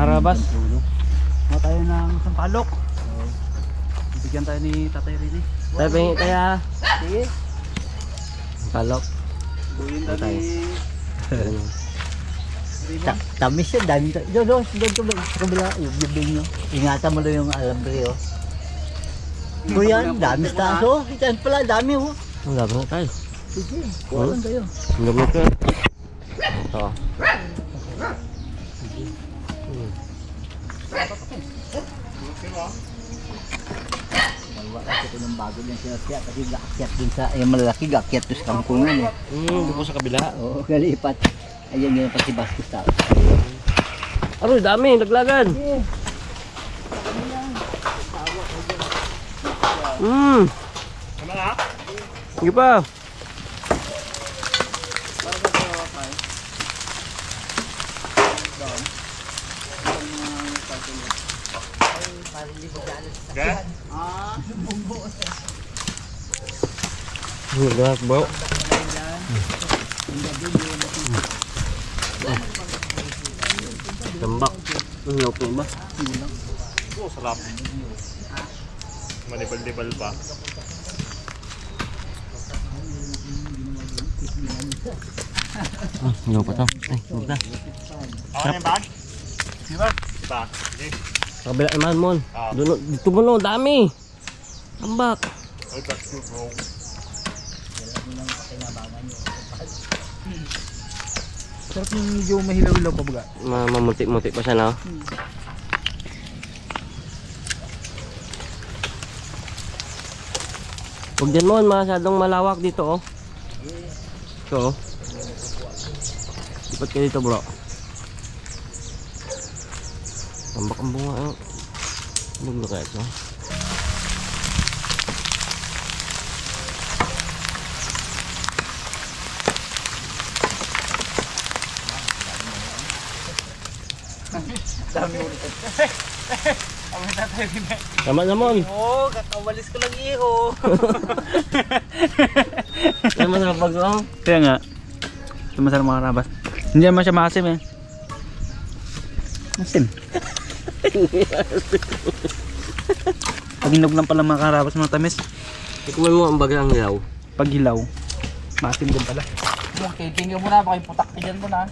karabas. Mga tayo ng sampalok. Bigyan tayo ni Tatay Rini. Tayo pengi kaya. Sige. Sampalok. Buhin tayo ni Tamis yan, dami tayo. Doon sa kabila, yung bibig nyo. Ingatan mo lang yung alambre, oh. Yan, dami sa taas, oh. Yan pala, dami, oh. Ang laban na tayo. Sige, kuha lang kayo. Ang laban ka. Ito. Malwa kasi ito ng bago niya siya kasi gaakyat din sa, yung malalaki gaakyat to sa kangkungan, eh. Doon sa kabila. Oo, galipat. Ayan yun pati basket tao. Aroy, dami, naglagan. Sige pa. Gas bau. Tembak. Nyok ba? Oh, sarap. Manibal-libal pa. Nyok pa to. Ay, buka. Ako na yung bag? Diba? Diba? Sige. Sa kabila naman mon. Doon dito mo no, dami. Tembak. Ay, that's good, bro. sarap yung medyo mahilaw-hilaw pa baga. Mamutik-mutik pa siya na. Huwag dyan mo, masyadong malawak dito oh. Ito oh. Lipat ka dito bro. Tambak ang bunga oh. Ano kaya ito? Dami ulit. Ang Tatay Rini. Tama naman. Oo, kakawalis ko lang iho. Kaya masarap pag oh. Kaya nga. Ito masarap mga karabas. Hindi naman siya maasim eh. Masim. Pag hinog lang pala mga karabas mga tamis. Ikuman mo ang bagang hilaw. Pag hilaw, maasim din pala. Okay, tingnan mo na, pakiputak ka dyan mo na.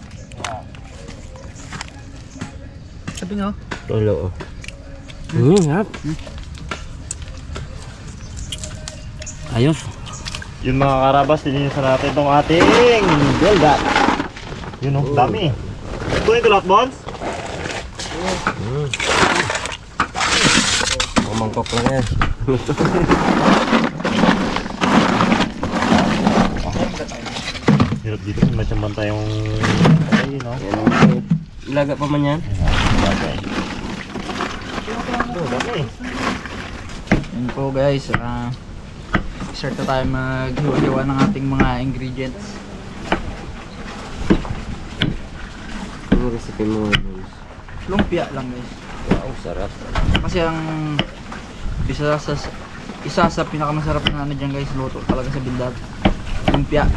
Sabi nga Lolo oh. Harap. Ayos. Yun mga karabas, linisan natin itong ating bildat. Yun oh, dami. Kunin ko lahat, Bons? Mangkok lang yan. Hirap dito, macam tayong ay, no? Ilaga pa man yan. Bagay. Oh, dami. Yun po guys, start na tayo maghiwa-hiwa ng ating mga ingredients. Ano recipe mo? Lumpia lang guys. Wow, sarap. Kasi ang isa sa pinakamasarap na ano dyan guys, luto talaga sa bildat. Lumpia.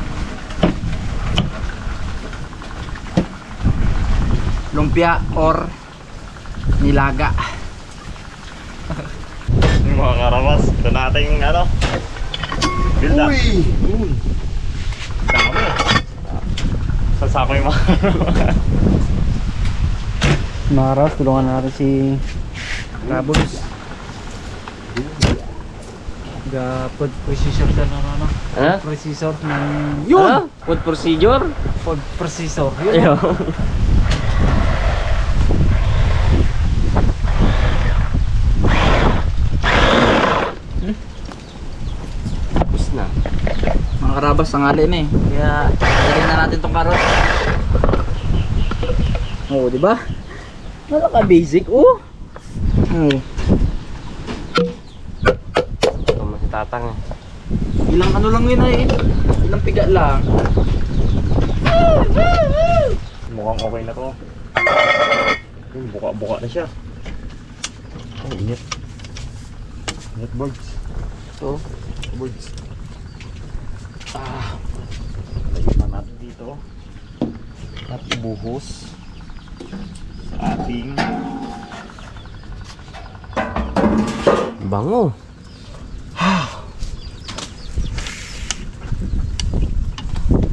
Lumpia or nilaga. Mga karabas, ito natin yung ano, bildat. Uy! Dami. Sasako yung mga Maras, tulungan natin si Rabons. Food processor dyan ano? Ha? Processor ng... Yun! Food procedure? Food processor. Ayun. Tapos na. Mga karabas, tanghali na eh. Kaya, lagyan na natin tong karot. Oo, di ba? Napaka-basic, oh. Oo. Ito mo si Tatang. Ilang ano lang yun ay, ilang piga lang. mukhang okay na to. Buka-buka na siya. Oh, init. Init birds. Oh. Birds. Lagyan na natin dito. At buhos. Sa Ting. Bango.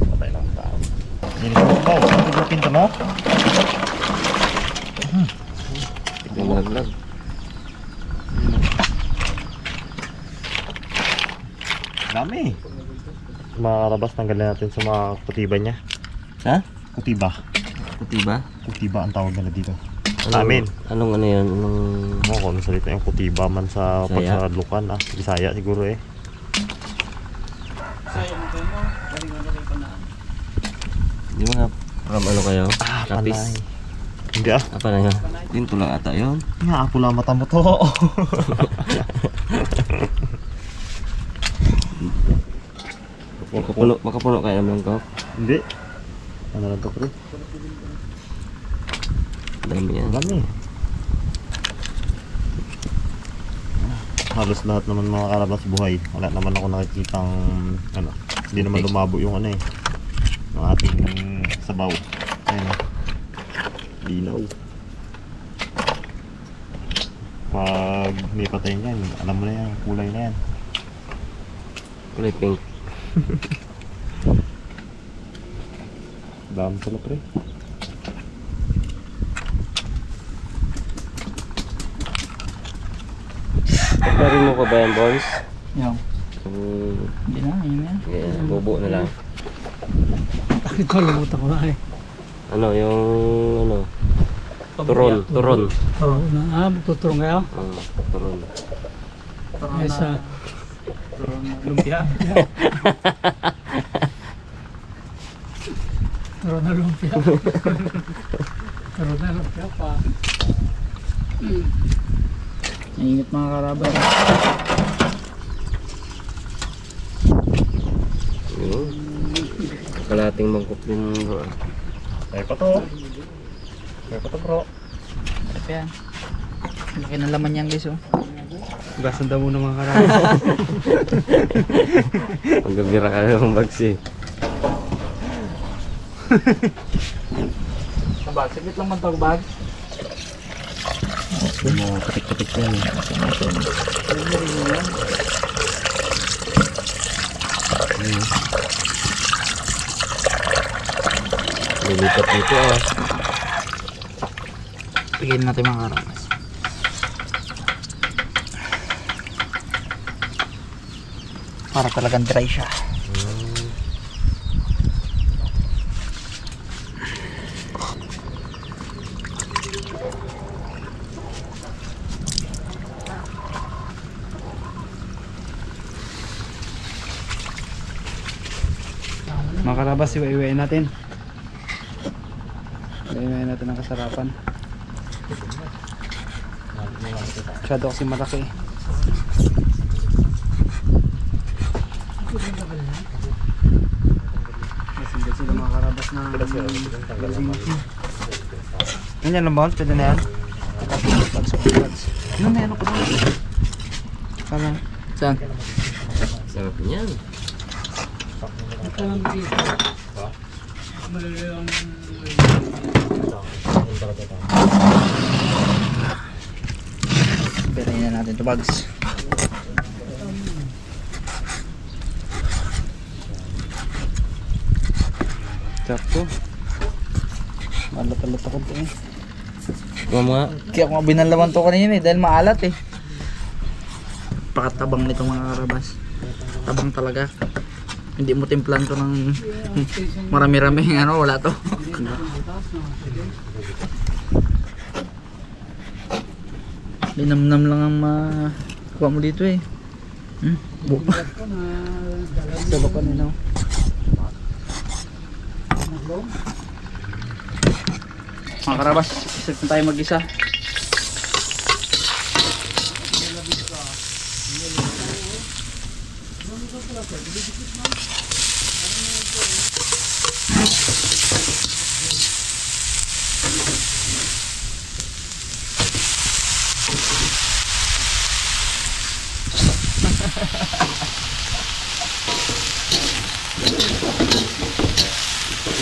Patay lang tao. Linis mo ba? Ang pinto mo? Nalaglag. Dami. Mga karabas, tanggalin natin sa mga kutiba niya. Ha? Kutiba. Puti ba? Kutiba ang tawag nila dito. Anong, Amin. Anong ano yan? Anong... Mo kung anong salita yung kutiba man sa Bisaya? pagsalukan. Bisaya siguro eh. Di ba nga? Ano kayo? Kapis? Panay. Hindi ah. Apa na yun? Yun tulang ata yun. Nga, pula mata mo to. Makapuno kayo naman ko. Hindi. Ano lang to, pre? Dami yan. Dami. Halos lahat naman mga karabas buhay. Wala naman ako nakikitang ano, hindi naman lumabo yung ano eh. Yung ating sabaw. Ayun. Linaw. Pag may patay niyan, alam mo na yan, kulay na yan. Kulay pink. Dami pala pre. Pagkarin mo ko ba yan, Bones? Yung. Hindi na, yun yan. Yeah, bubo na lang. Ito, lumutan ko na eh. Ano, yung ano? Turon. Turon. Oo, tuturong kayo? Turon. Sa Lumpia. turon na lumpia. Turon na lumpia pa. Ingat mga karabas. Yun. Kalating mangkok din bro. Ay pa to. Ay pa to bro. Ano pa yan? Laki ng laman yan guys oh. Gasan daw muna mga karami. Magbibira ka ng bagsi. Bag, saglit lang man tawag bag. Mga katik-katik yan. Lilipat dito ah. Bigyan natin mga karabas. Para talagang dry siya. Mga karabas, iwa-iwain natin. Iwa-iwain natin ang kasarapan. Masyado kasi malaki. Nasindot sila mga karabas na Yan yan lang ba? Pwede na yan? Ano na yan ako doon? Parang saan? Sarap niyan. Perahin na natin ito bags. sakto. Malat-alat ako ito eh. Mga Kaya ako binalawan to kanina eh dahil maalat eh. Pakatabang nito mga karabas. Tabang talaga. Hindi mo timplan to ng marami-rami ano, wala to. Linamnam lang ang makuha mo dito eh. Sabak ka nila. Mga karabas, isip na tayo mag-isa.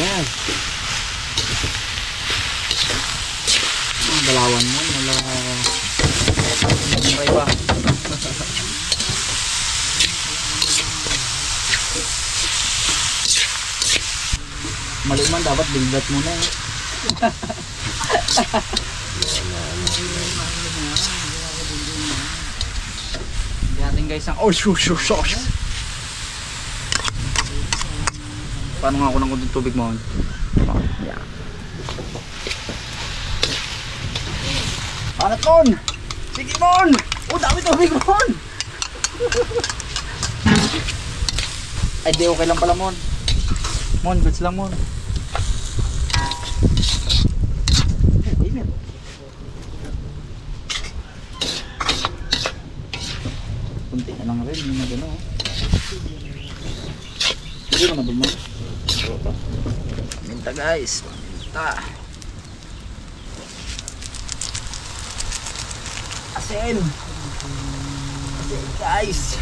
yan. Palawan mo, wala may ba? Mali man, dapat bildat mo na eh. Natin guys ang shush. Paano nga ako ng kunting tubig mo? Yeah. Paano Mon? Sige Mon! Oh, dami tubig Mon! Ay di okay lang pala Mon. Mon, goods lang Mon. Init. Kunti na lang rin, hindi na gano'n. Hindi mo na ba mo? Paminta guys, paminta. Asin! Asin guys!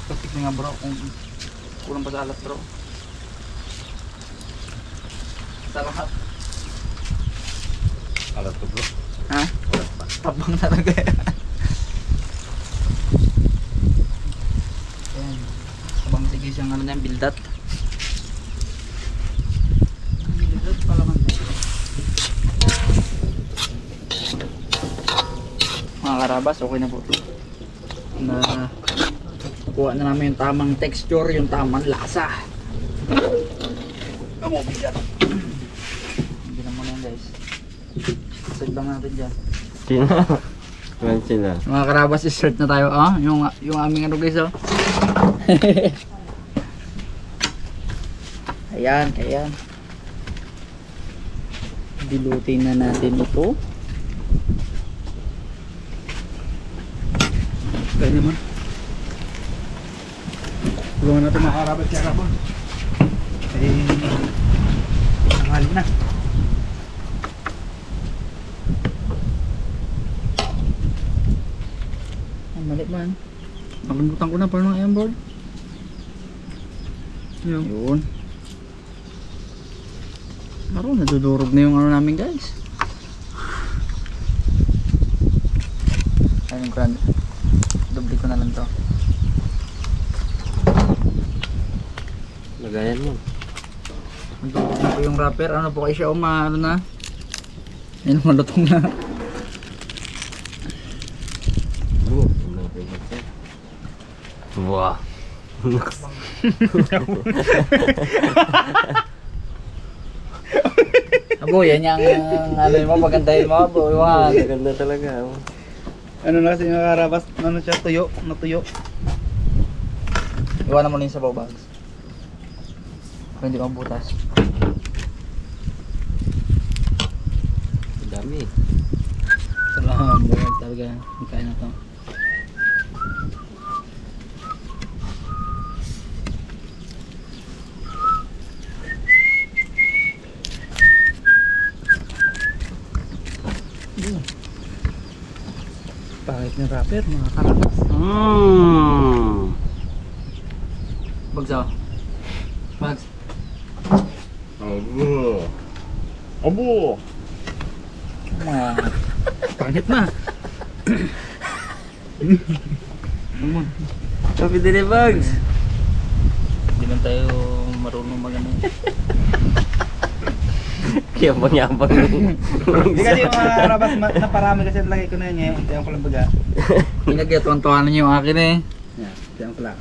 Patik nga bro, kung kulang pa sa alat bro. Salamat. Alat ko bro. Ha? Tabang talaga yan. Ayan. Tabang sige siyang ano niyan, bildat. Bildat pala man. Mga karabas, okay na po ito. Na kuha na namin yung tamang texture, yung tamang lasa. Bigat. Hindi na muna yan guys. Save lang natin dyan. Sina. Kuhan sila. Mga karabas, start na tayo. Ah, yung aming ano guys, oh. Ayan. Dilutin na natin ito. Kaya naman. Tulungan natin mga karabas kaya rapon. Tanghali na. Mali man. Nakalimutan ko na paano ang ayan board. Yun. Naroon, nadudurog na yung ano namin guys. Ayun grand. Doble ko na lang to. Lagayan mo. Nadudurog na po yung wrapper. Ano po kayo siya ano na. Ayun, malutong na. Wah. Abo, yan yung ano mo, pagandahin mo, abo, iwan. Ganda talaga. Oh. Ano na kasi yung karabas, ano siya, natuyo. Iwanan mo na yung sabaw bags. Kung hindi mabutas. Dami. Salamat, buwan talaga. Magkain na to. Pangit ng wrapper, mga karabas. Bags oh. Bags. Abo! Pangit na. Sabi din ni Bugs. Hindi man tayo marunong magano. Yabang-yabang. Hindi kasi yung mga karabas, naparami kasi ang lagay ko na yun ngayon. Tiyan ko lang baga. Pinagkatuan-tuanan niyo yung akin eh. Yan, tiyan ko lang.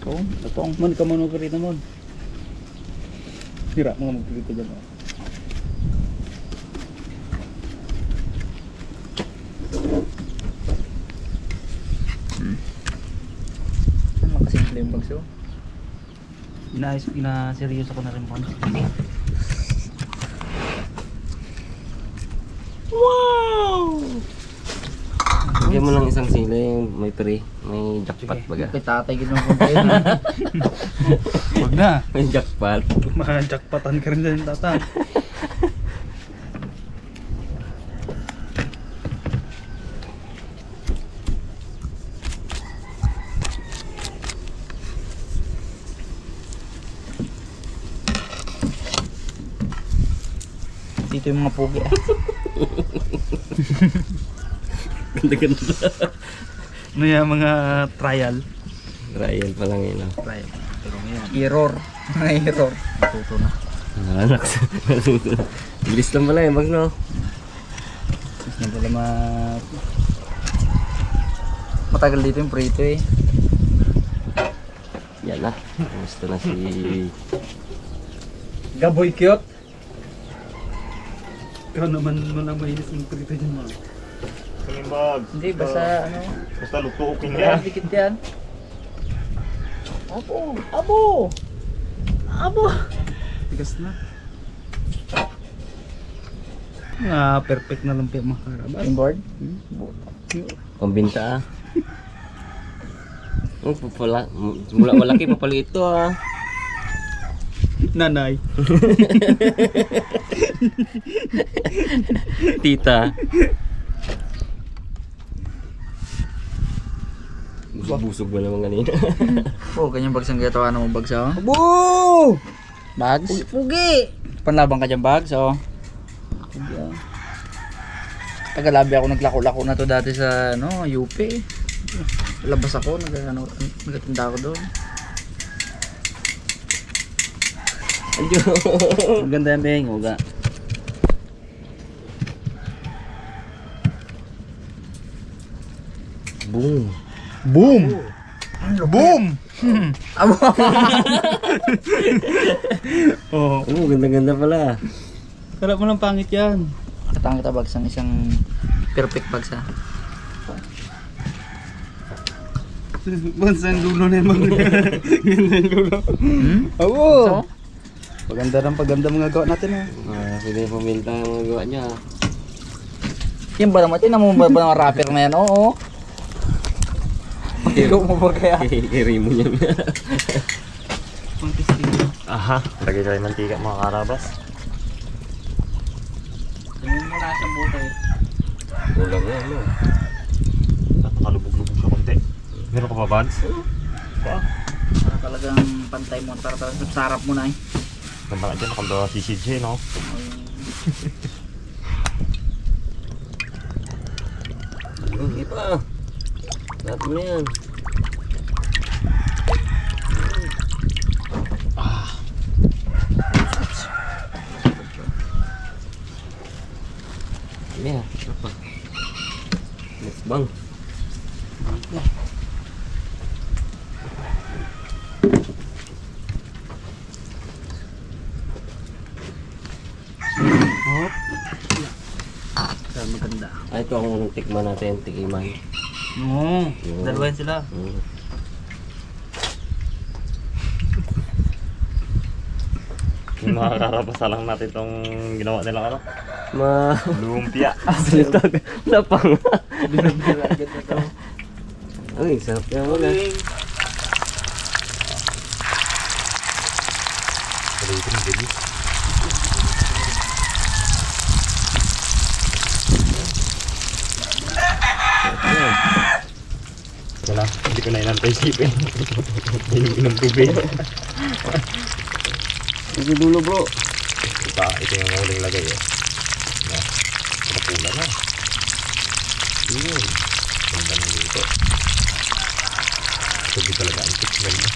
Oo, totoong. Mon, ikaw mo nagkarita mon. Hira mo nga magpilito dyan. Oh. Ano makasimple yung bags oh. Ina-serious ako na rin po. Wow! Lagyan mo lang isang sila yung may pre, may jackpot baga. Kay tatay ginukunta yun. Huwag na. May jackpot. Jackpotan ka rin dyan, tata. Dito yung mga pugi. Ganda-ganda. Ano yung mga trial? Trial pa lang yun. Trial. Error. Mga error. Matuto na. Anak. Bilis lang pala yung bag no. Mas na pala matagal dito yung prito eh. Yan na. Gusto na si... Gaboy cute. Ikaw naman mo lang mainis ng prito dyan mo. Kalimbag. Hindi, basta ano. Basta lutukin yan. Dikit yan. Abo! Abo! Abo! Tigas na. Perfect na lang mga karabas. Yung board? Pambinta ah. Oh, papala. Mula malaki pa pala ito ah. Nanay. Tita. Busog ba naman kanina? Oo, ganyan bags ang gatawa ng bags oh. Abo! Bags? Pugi! Panlabang ka dyan bags oh. Tagalabi ako naglako-lako na to dati sa ano, UP. Labas ako, nagatinda ako doon. Ayun. Ang ganda yan, Beng. Huwag. Boom. Boom! Boom! Abo! Oh, Oh, ganda-ganda pala. sarap mo lang pangit yan. Katang kita bags ang isang perfect bags ha. Bansang dulo na yung mga gandang dulo. Abo! So, Paganda mga gawa natin ha. Pwede puminta ang mga gawa niya. yung ba naman, tinan mo ba ng rapper na yan? Oo. Ikaw mo ba kaya? Kiri mo niya. Aha. Lagay tayo mantika mga karabas. Tingin mo na sa buto eh. Ulang yan, no? Nakalubog-lubog siya konti. Meron ka ba, Vance? Para talagang pantay mo. Para talagang sarap mo na eh. Ganda ka dyan. Nakanda si CJ, no? Hindi pa. Lahat mo na yan. Yeah, apa? Next bang. Maganda. Ito ang unang tikman natin, tikiman. Oo, dalawa yan sila. Yung mga karabas lang natin itong ginawa nilang ano? Ma... Lumpia. Sinitag. Lapang. Uy, sarap yan mo na. Salutin ang baby. Wala, hindi ko na inantay sipin. Yung inom tubig. Ito dulo bro. Ito yung huling lagay eh. Na, napula na. Yun. Ganda ng dito. Sabi talaga ang tips ganda.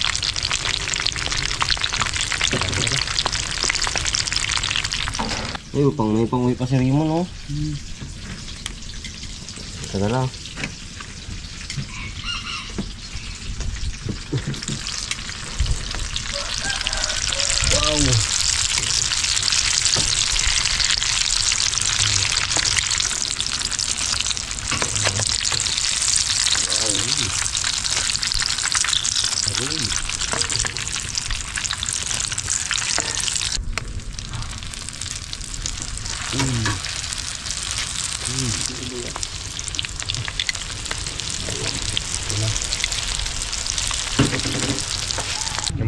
Ayun, may panguwi pa si Rimo no. Ito na lang. Wow.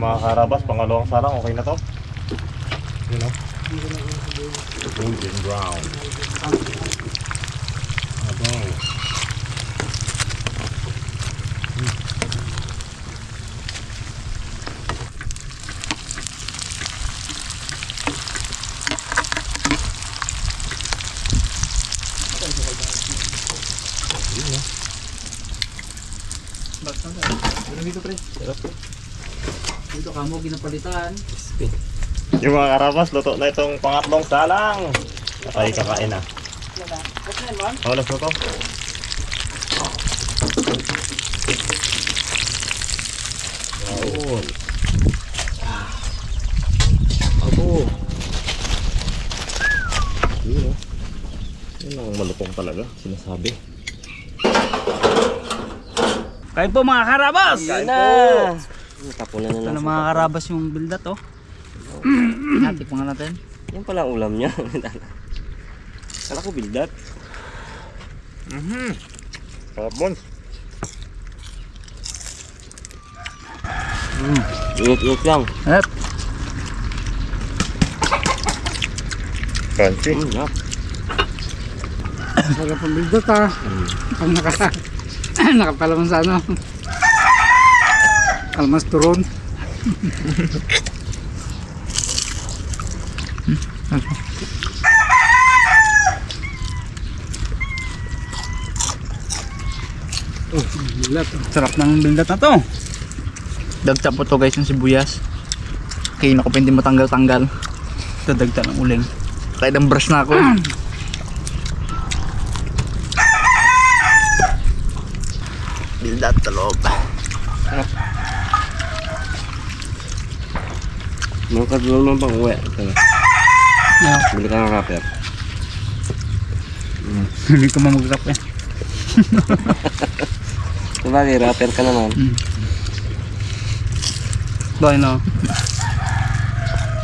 Yung mga karabas, pangalawang sarang, okay na to. You know? Golden brown. Abaw. Dito pre. Dito kamo ginapalitan. Yung mga karabas, luto na itong pangatlong salang. Patay kakain na. Oh, let's luto. Yun. Abo. Yun o. Yun ang malutong talaga, sinasabi. Kain po mga karabas! Kain na! Tapunan na lang. Mga karabas yung bilda to. Tikman nga natin. Yan pala ang ulam niya. Kala ko bildat. Sarap bon. Init-init lang. Hep. Crunchy. Yap. Saga pang bilda ta. Pag nakapalaman sa ano. Kalmas turon. Sarap ng bildat na to. Dagta po to guys yung sibuyas. Kaya na ko pwede matanggal-tanggal. Ito dagta ng uling. Kahit ang brush na ako. Bildat talog. Mga kadulong naman pang uwi. Bili ka ng wrapper. Hindi ko mamag-rap eh. Sabagay, wrapper ka naman. Bakit no?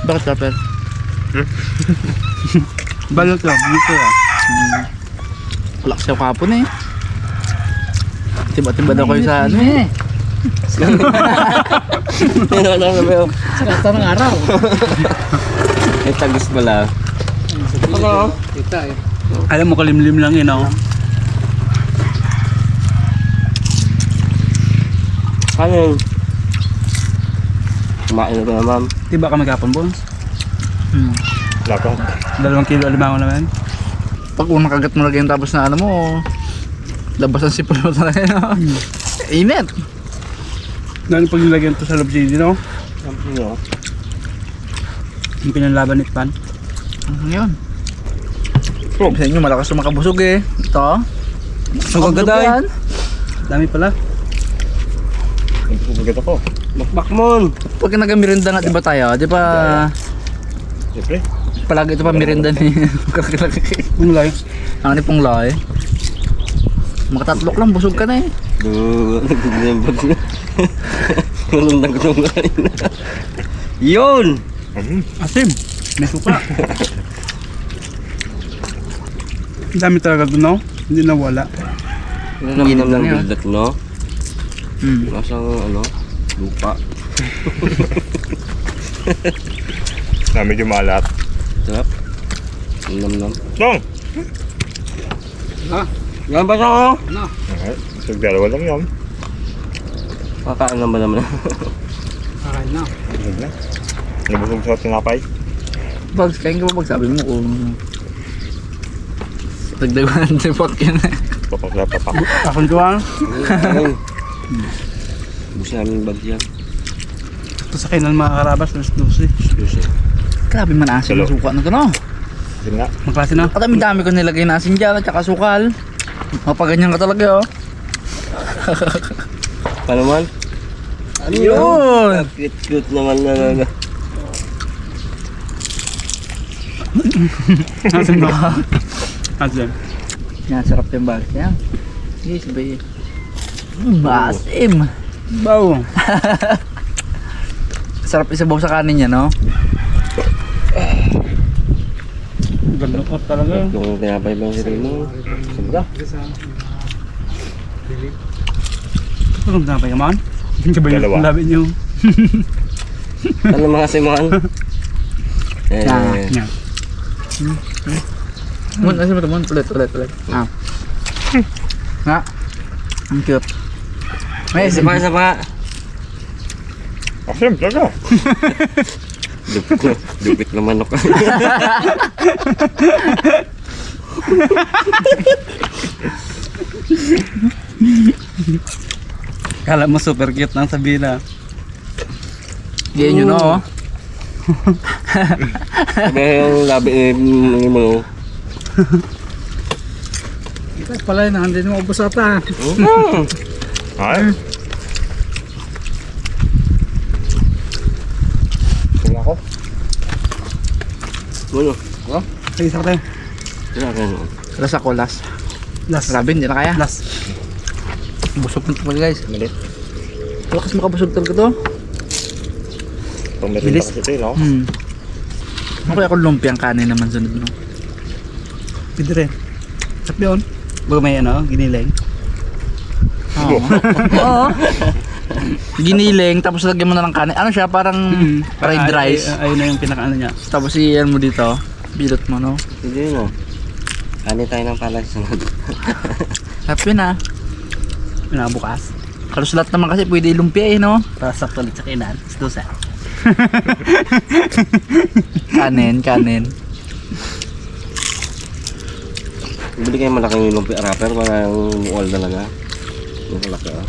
Bakit kapel? Balot lang, dito ah. Wala kasi ako kapon eh. Tiba-tiba daw kayo sa ano eh. Ano ba yun? Kata ng araw. Ay, tagis pala. Ano? Kita eh. Alam mo, kalimlim lang yun oh. Ano yun? Kumain na ito naman. Diba kami kapon, Bones? Lako. 2 kilo alimango naman. Pag unang kagat mo lagi yung tapos na ano mo, labas ang sipon mo talaga yun. Init. Dahil pag nilagyan ito sa loob CD, no? Ano? Yung pinanlaban ni Pan. Yun. Sa inyo malakas yung makabusog eh. Ito. Ang kagaday. yan. Dami pala. Nagpupugat ako. Bakbak mon! Pag nag-merinda nga diba tayo, di ba Siyempre. palagi ito pa merinda ni Yung lay. ang ni pong lay. Makatatlok lang, busog ka na eh. Nag-remember na. Walang nagtong kanina. Yun! Asim. May suka. Ang dami talaga doon, no? Hindi nawala. Naramdam ng bildat, no? Hmm. Masang ano, lupa. Na medyo malat. Sarap. Nam-nam. Dong! Yan ba siya ko? Okay. Nagdalawa lang yun. Kakain lang ba naman? Kakain na. Busog na. Nabusog sa tinapay. Bags, kain ka ba pag sabi mo kung dagdagan sa pot yan eh. Papak. Akong doon. Busi namin bag yan. Ito sa kainan mga karabas. Lusi. Grabe man asin ang suka na ito no. Sige nga. Magklase na. At dami ko nilagay na asin dyan at saka sukal. Mapaganyan ka talaga oh. Paano man? Yun! Cute naman na. Asin ba? Asin. Yan, sarap yung bags yan. Yes, bay. Maasim. Baw. Sarap isabaw sa kanin niya no. Gandokot talaga. Yung tinapay bang siri mo? Sobra. Anong tinapay naman? Sabay Dalawa. yung labi nyo. Ano mga simuhan? Yan. Mun, kasi mo mun, ulit. Ah. Nga. Ang cute. May Isa pa. Asim, talaga. Dupit na manok. Kala mo super cute nang sabihin na. Yan yun oh. Sabi yung labi ni mo. Ito pala yun, hindi mo ubos ata. Ay. Tingnan ko. Ano? Sige, isa tayo. Sila ka ano? Last ako, last. Last. Grabe, hindi na kaya. Last. Busog na ito guys. Malit. Lakas makabusog talaga to. Itong meron kasi ito, no? Okay ako lumpiang kanin naman sunod no. Pwede rin. Sabi yun. Baga may ano, giniling. Oo. Oo. Giniling, tapos lagyan mo na ng kanin. Ano siya, parang fried rice. Ayun na yung pinaka-ano niya. Tapos iyan mo dito. Bilot mo no. Hindi no. Kanin tayo ng palay sunod. Happy na. Pinabukas. Halos lahat naman kasi pwede lumpia eh no. Tapos sakto ulit sa kinan. Dosa. Kanin. Bili kayo malaking lumpia wrapper, parang wall talaga. Yung malaki ah.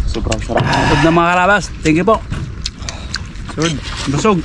Sobrang sarap. Busog na mga karabas. Thank you po. Busog.